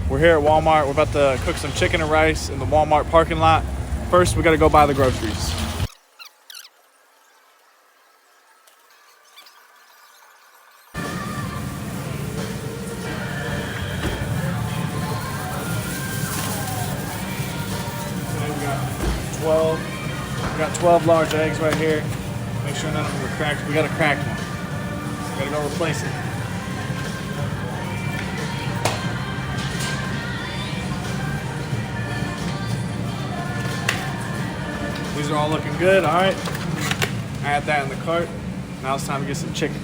We're here at Walmart. We're about to cook some chicken and rice in the Walmart parking lot. First, we gotta go buy the groceries. We got 12 large eggs right here. Make sure none of them are cracked. We got a cracked one. We gotta go replace it. These are all looking good. All right. Add that in the cart. Now it's time to get some chicken.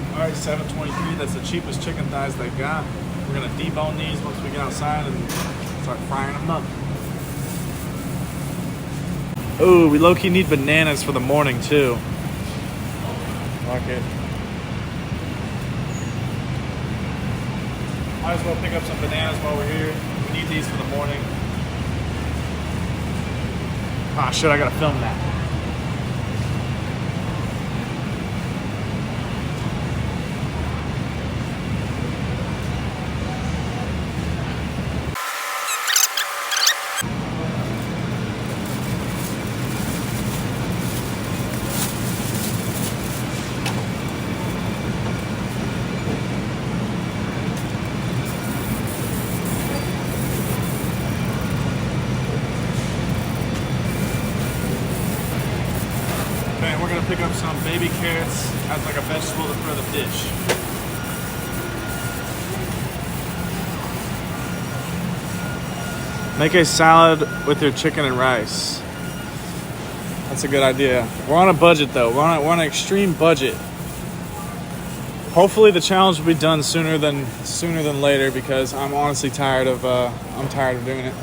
All right, $7.23. That's the cheapest chicken thighs they got. We're gonna debone these once we get outside and start frying them up. Oh, we low-key need bananas for the morning too. Fuck it. Might as well pick up some bananas while we're here. We need these for the morning. Ah, shit, I gotta film that. Okay, we're gonna pick up some baby carrots as like a vegetable to throw the dish. Make a salad with your chicken and rice. That's a good idea. We're on a budget though. We're on an extreme budget. Hopefully the challenge will be done sooner than later because I'm honestly tired of doing it.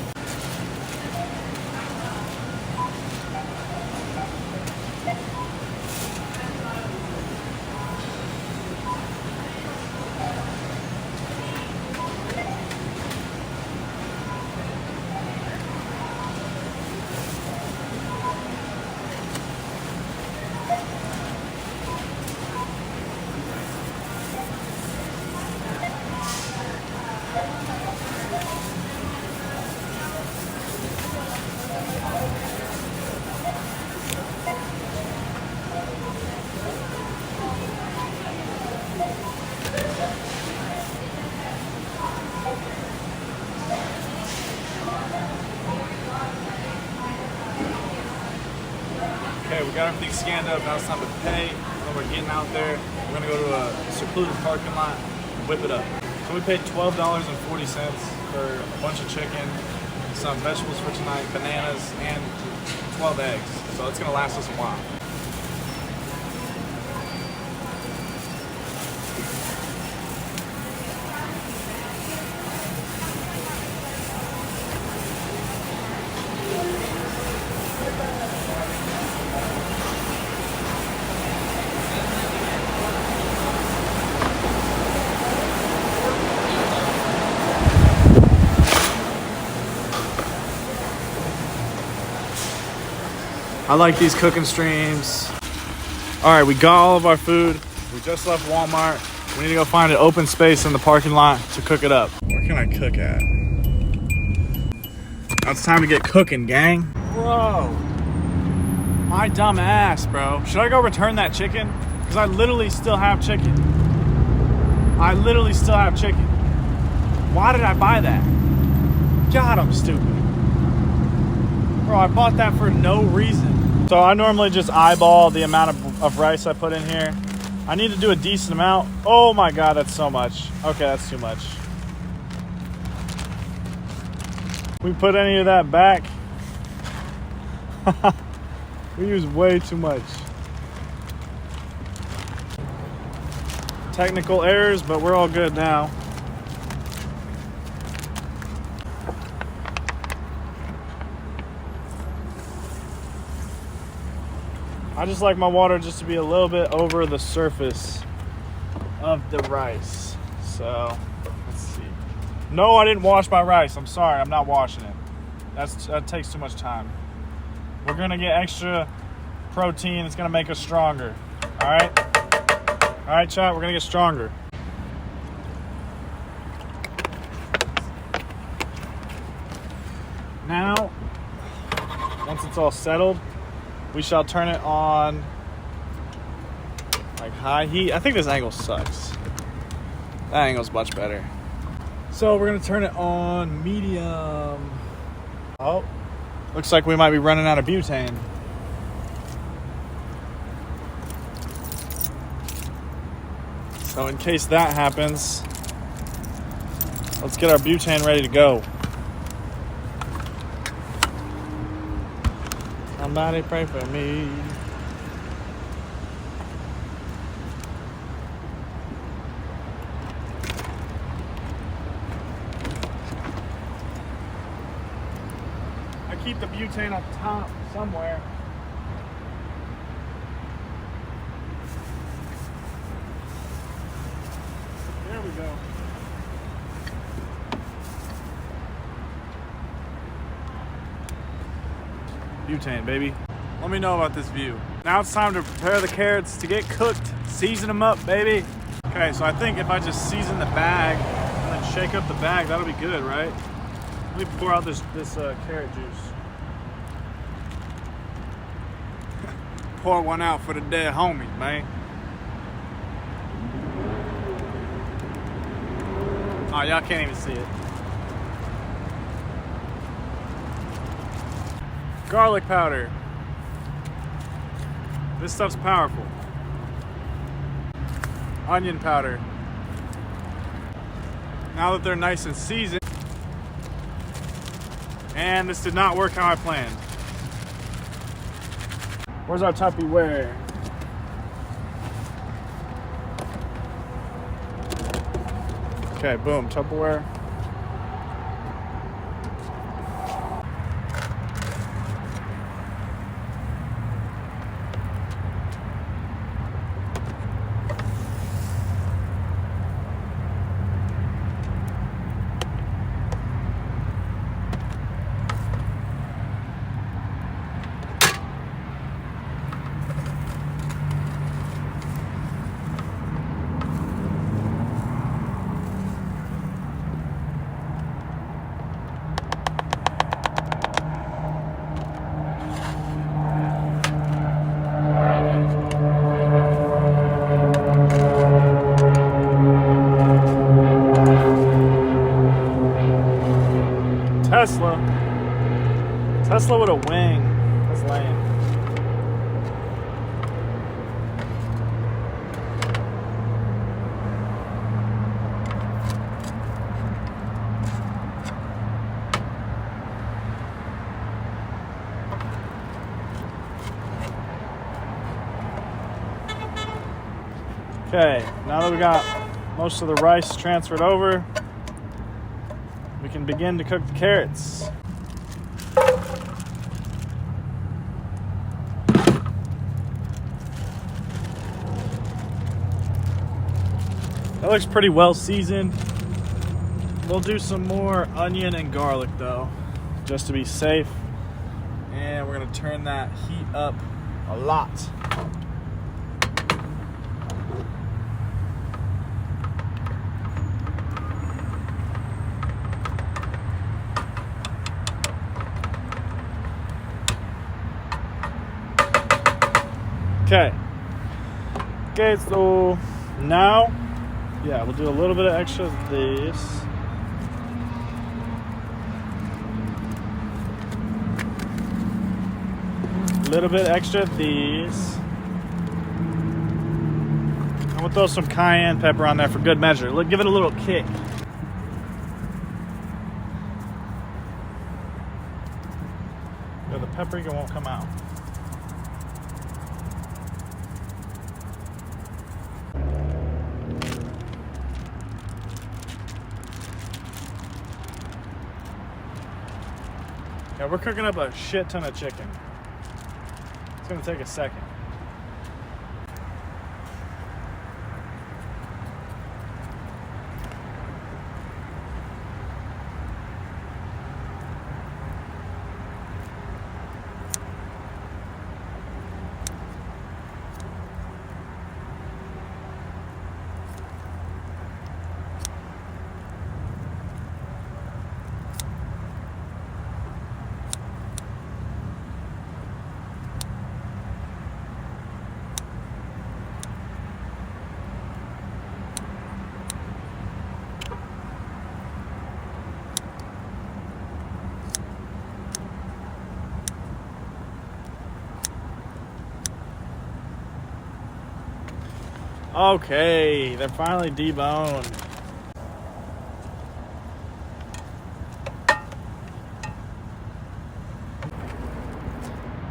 Okay, we got everything scanned up. Now it's time to pay. When we're getting out there, we're gonna go to a secluded parking lot and whip it up. So we paid $12.40 for a bunch of chicken, some vegetables for tonight, bananas, and 12 eggs. So it's gonna last us a while. I like these cooking streams. All right, we got all of our food. We just left Walmart. We need to go find an open space in the parking lot to cook it up. Where can I cook at? Now it's time to get cooking, gang. Bro, my dumb ass, bro. Should I go return that chicken? Because I literally still have chicken. Why did I buy that? God, I'm stupid. Bro, I bought that for no reason. So I normally just eyeball the amount of rice I put in here. I need to do a decent amount. Oh my God, that's so much. Okay, that's too much. We put any of that back? We use way too much. Technical errors, but we're all good now. I just like my water just to be a little bit over the surface of the rice. So, let's see. No, I didn't wash my rice. I'm sorry, I'm not washing it. That takes too much time. We're gonna get extra protein. It's gonna make us stronger. All right, chat. We're gonna get stronger. Now, once it's all settled, we shall turn it on like high heat. I think this angle sucks. That angle's much better. So we're gonna turn it on medium. Oh, looks like we might be running out of butane. So in case that happens, let's get our butane ready to go. Somebody pray for me. I keep the butane up top somewhere. There we go. Butane, baby. Let me know about this view. Now it's time to prepare the carrots to get cooked. Season them up, baby. Okay, so I think if I just season the bag and then shake up the bag, that'll be good, right? Let me pour out this carrot juice. Pour one out for the dead homies, man. Oh, y'all can't even see it. Garlic powder. This stuff's powerful. Onion powder. Now that they're nice and seasoned. And this did not work how I planned. Where's our Tupperware? Okay, boom, Tupperware. Tesla with a wing. That's lame. Okay, now that we got most of the rice transferred over, we can begin to cook the carrots. That looks pretty well seasoned. We'll do some more onion and garlic though, just to be safe. And we're gonna turn that heat up a lot. Okay, so now, yeah, we'll do a little bit of extra of this. A little bit extra of these. And we'll throw some cayenne pepper on there for good measure. Look, give it a little kick. Yeah, the paprika won't come out. Yeah, we're cooking up a shit ton of chicken. It's gonna take a second. Okay, they're finally deboned.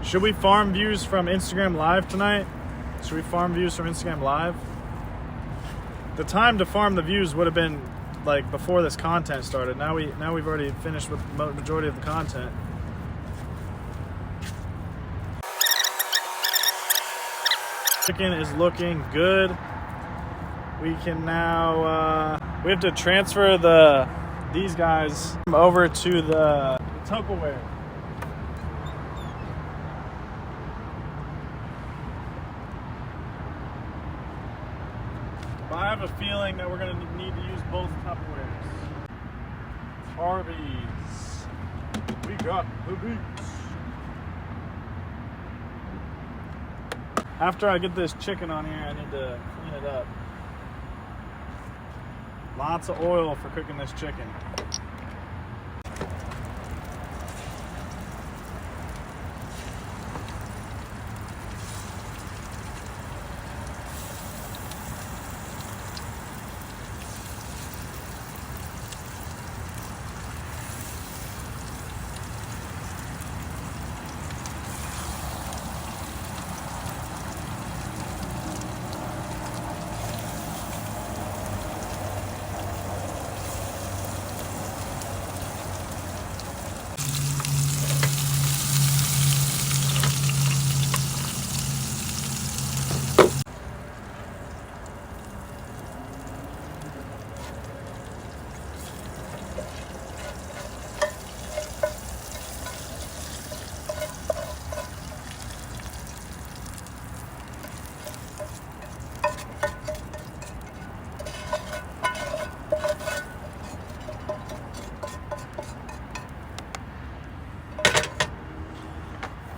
Should we farm views from Instagram Live tonight? Should we farm views from Instagram Live? The time to farm the views would have been like before this content started. Now we've already finished with the majority of the content. Chicken is looking good. We can now we have to transfer these guys over to the Tupperware. I have a feeling that we're going to need to use both Tupperwares. Arby's. We got the beats. After I get this chicken on here, I need to clean it up. Lots of oil for cooking this chicken.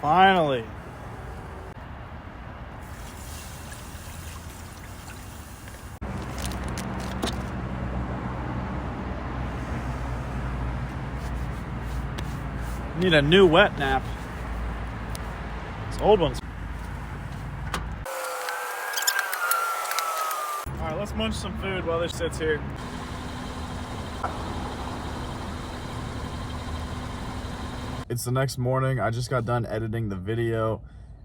Finally. Need a new wet nap. This old one's. All right, let's munch some food while this sits here. It's the next morning. I just got done editing the video,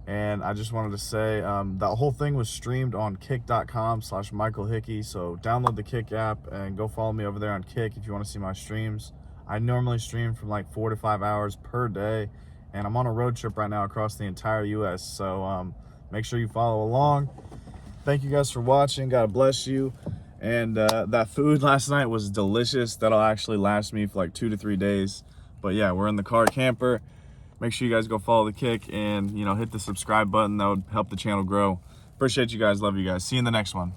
and I just wanted to say that whole thing was streamed on kick.com/Michael Hickey. So download the Kick app and go follow me over there on Kick if you want to see my streams. I normally stream from like 4 to 5 hours per day, and I'm on a road trip right now across the entire US. So make sure you follow along. Thank you guys for watching. God bless you. And that food last night was delicious. That'll actually last me for like 2 to 3 days. But yeah, we're in the car camper. Make sure you guys go follow the Kick and, hit the subscribe button. That would help the channel grow. Appreciate you guys. Love you guys. See you in the next one.